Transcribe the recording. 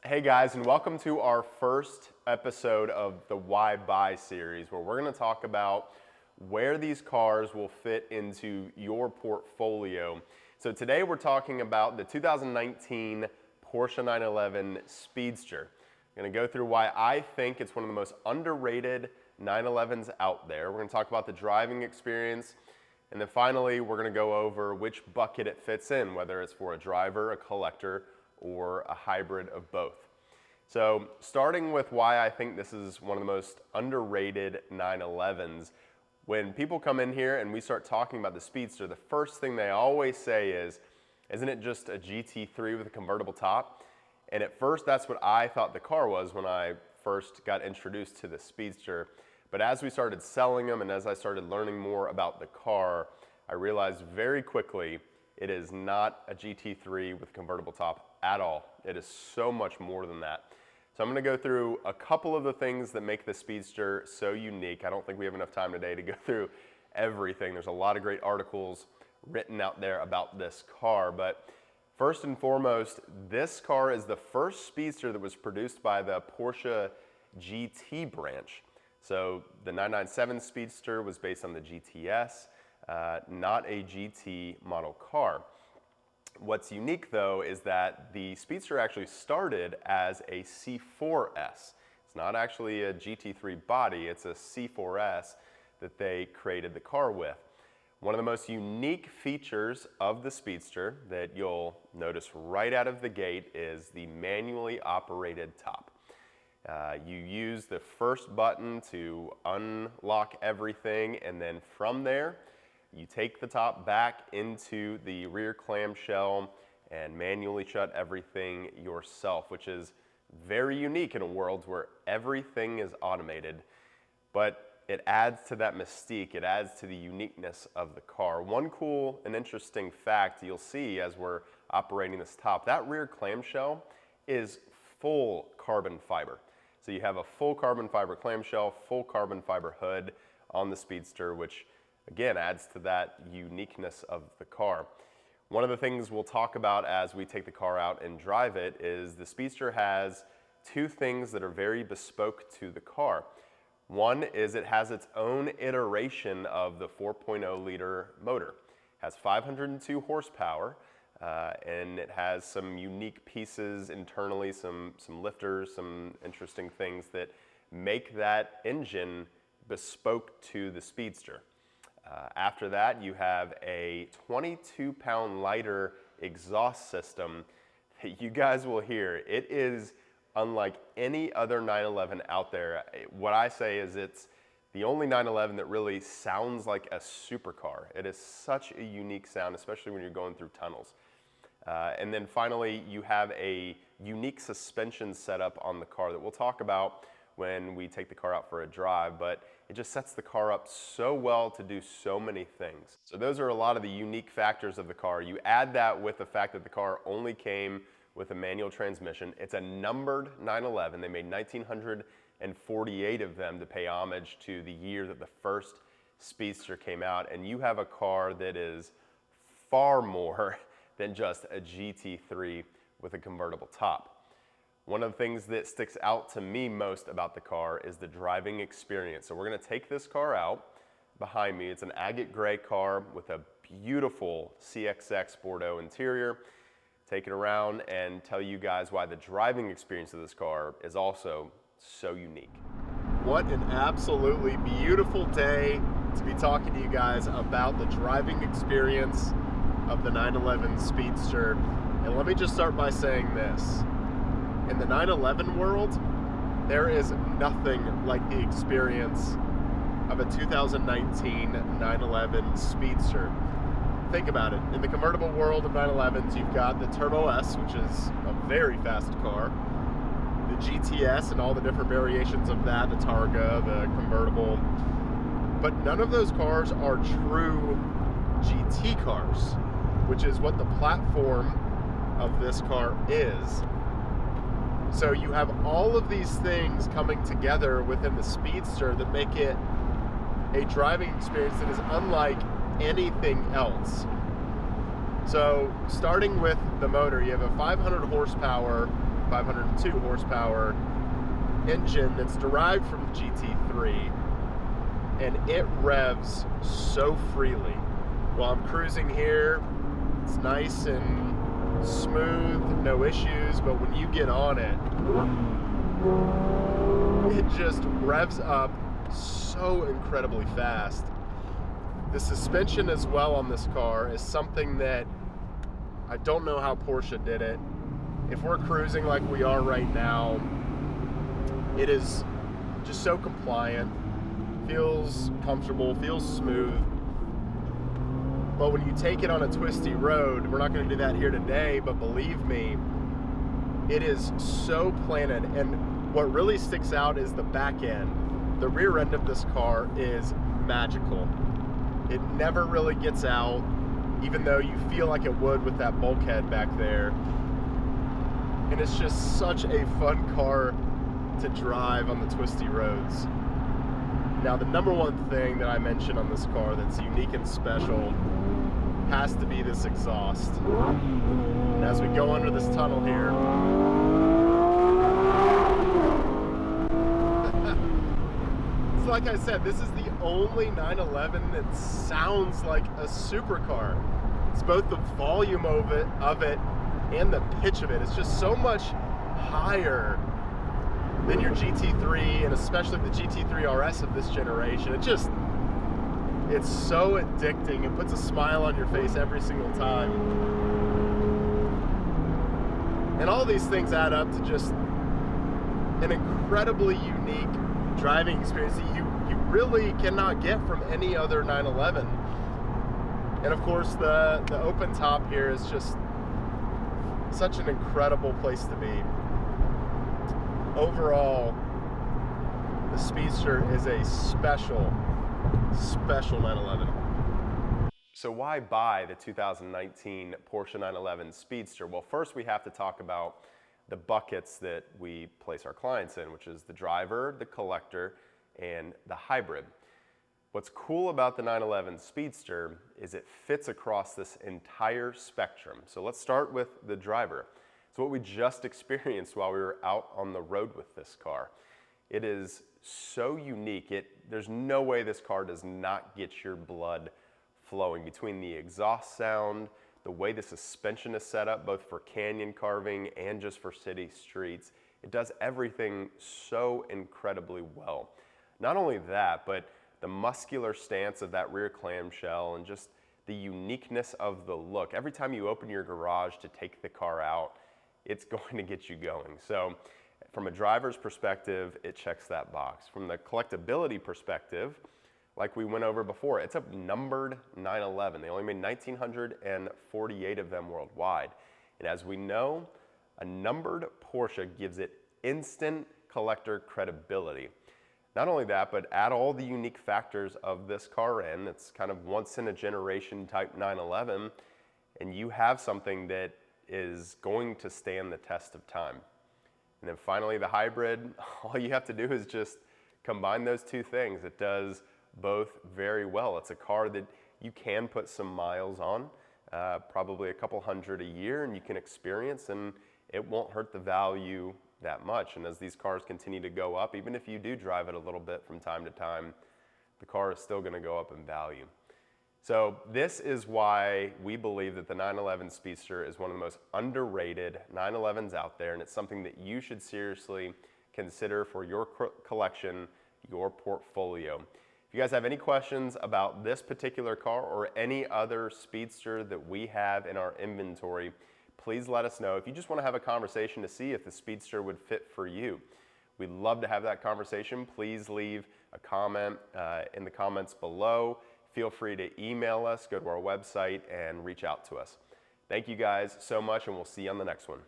Hey guys, and welcome to our first episode of the Why Buy series, where we're going to talk about where these cars will fit into your portfolio. So today we're talking about the 2019 Porsche 911 Speedster. I'm going to go through why I think it's one of the most underrated 911s out there. We're going to talk about the driving experience, and then finally we're going to go over which bucket it fits in, whether it's for a driver, a collector, or a hybrid of both. So starting with why I think this is one of the most underrated 911s, when people come in here and we start talking about the Speedster, the first thing they always say is, isn't it just a GT3 with a convertible top? And at first that's what I thought the car was when I first got introduced to the Speedster. But as we started selling them and as I started learning more about the car, I realized very quickly it is not a GT3 with convertible top at all. It is so much more than that. So I'm going to go through a couple of the things that make the Speedster so unique. I don't think we have enough time today to go through everything. There's a lot of great articles written out there about this car. But first and foremost, this car is the first Speedster that was produced by the Porsche GT branch. So the 997 Speedster was based on the GTS. Not a GT model car. What's unique though is that the Speedster actually started as a C4S. It's not actually a GT3 body, it's a C4S that they created the car with. One of the most unique features of the Speedster that you'll notice right out of the gate is the manually operated top. You use the first button to unlock everything, and then from there, you take the top back into the rear clamshell and manually shut everything yourself, which is very unique in a world where everything is automated. But it adds to that mystique, it adds to the uniqueness of the car. One cool and interesting fact you'll see as we're operating this top, that rear clamshell is full carbon fiber. So you have a full carbon fiber clamshell, full carbon fiber hood on the Speedster, which again adds to that uniqueness of the car. One of the things we'll talk about as we take the car out and drive it is the Speedster has two things that are very bespoke to the car. One is it has its own iteration of the 4.0 liter motor. It has 502 horsepower and it has some unique pieces internally, some lifters, some interesting things that make that engine bespoke to the Speedster. After that, you have a 22-pound lighter exhaust system that you guys will hear. It is unlike any other 911 out there. What I say is it's the only 911 that really sounds like a supercar. It is such a unique sound, especially when you're going through tunnels. And then finally, you have a unique suspension setup on the car that we'll talk about when we take the car out for a drive, but it just sets the car up so well to do so many things. So those are a lot of the unique factors of the car. You add that with the fact that the car only came with a manual transmission. It's a numbered 911. They made 1,948 of them to pay homage to the year that the first Speedster came out, and you have a car that is far more than just a GT3 with a convertible top. One of the things that sticks out to me most about the car is the driving experience. So we're gonna take this car out behind me. It's an agate gray car with a beautiful CXX Bordeaux interior. Take it around and tell you guys why the driving experience of this car is also so unique. What an absolutely beautiful day to be talking to you guys about the driving experience of the 911 Speedster. And let me just start by saying this. In the 911 world, there is nothing like the experience of a 2019 911 Speedster. Think about it. In the convertible world of 911s, you've got the Turbo S, which is a very fast car, the GTS and all the different variations of that, the Targa, the convertible, but none of those cars are true GT cars, which is what the platform of this car is. So you have all of these things coming together within the Speedster that make it a driving experience that is unlike anything else. So starting with the motor, you have a 500 horsepower 502 horsepower engine that's derived from the GT3, and it revs so freely. While I'm cruising here, it's nice and smooth, no issues, but when you get on it, it just revs up so incredibly fast. The suspension as well on this car is something that I don't know how Porsche did it. If we're cruising like we are right now, it is just so compliant, feels comfortable, feels smooth. But when you take it on a twisty road, we're not going to do that here today, but believe me, it is so planted. And what really sticks out is the back end. The rear end of this car is magical. It never really gets out, even though you feel like it would with that bulkhead back there. And it's just such a fun car to drive on the twisty roads. Now, the number one thing that I mentioned on this car that's unique and special has to be this exhaust. And as we go under this tunnel here, it's like I said, this is the only 911 that sounds like a supercar. It's both the volume of it and the pitch of it. It's just so much higher than your GT3, and especially the GT3 RS of this generation. It's so addicting. It puts a smile on your face every single time. And all these things add up to just an incredibly unique driving experience that you really cannot get from any other 911. And of course, the open top here is just such an incredible place to be. Overall, the Speedster is a special 911. So why buy the 2019 Porsche 911 Speedster? Well, first we have to talk about the buckets that we place our clients in, which is the driver, the collector, and the hybrid. What's cool about the 911 Speedster is it fits across this entire spectrum. So let's start with the driver. It's what we just experienced while we were out on the road with this car. It is so unique. There's no way this car does not get your blood flowing between the exhaust sound, the way the suspension is set up, both for canyon carving and just for city streets. It does everything so incredibly well. Not only that, but the muscular stance of that rear clamshell and just the uniqueness of the look. Every time you open your garage to take the car out, it's going to get you going. So from a driver's perspective, it checks that box. From the collectability perspective, like we went over before, it's a numbered 911. They only made 1,948 of them worldwide. And as we know, a numbered Porsche gives it instant collector credibility. Not only that, but add all the unique factors of this car in. It's kind of once in a generation type 911, and you have something that is going to stand the test of time. And then finally, the hybrid, all you have to do is just combine those two things. It does both very well. It's a car that you can put some miles on, probably a couple hundred a year, and you can experience, and it won't hurt the value that much. And as these cars continue to go up, even if you do drive it a little bit from time to time, the car is still going to go up in value. So this is why we believe that the 911 Speedster is one of the most underrated 911s out there, and it's something that you should seriously consider for your collection, your portfolio. If you guys have any questions about this particular car or any other Speedster that we have in our inventory, please let us know. If you just want to have a conversation to see if the Speedster would fit for you, we'd love to have that conversation. Please leave a comment in the comments below. Feel free to email us, go to our website, and reach out to us. Thank you guys so much, and we'll see you on the next one.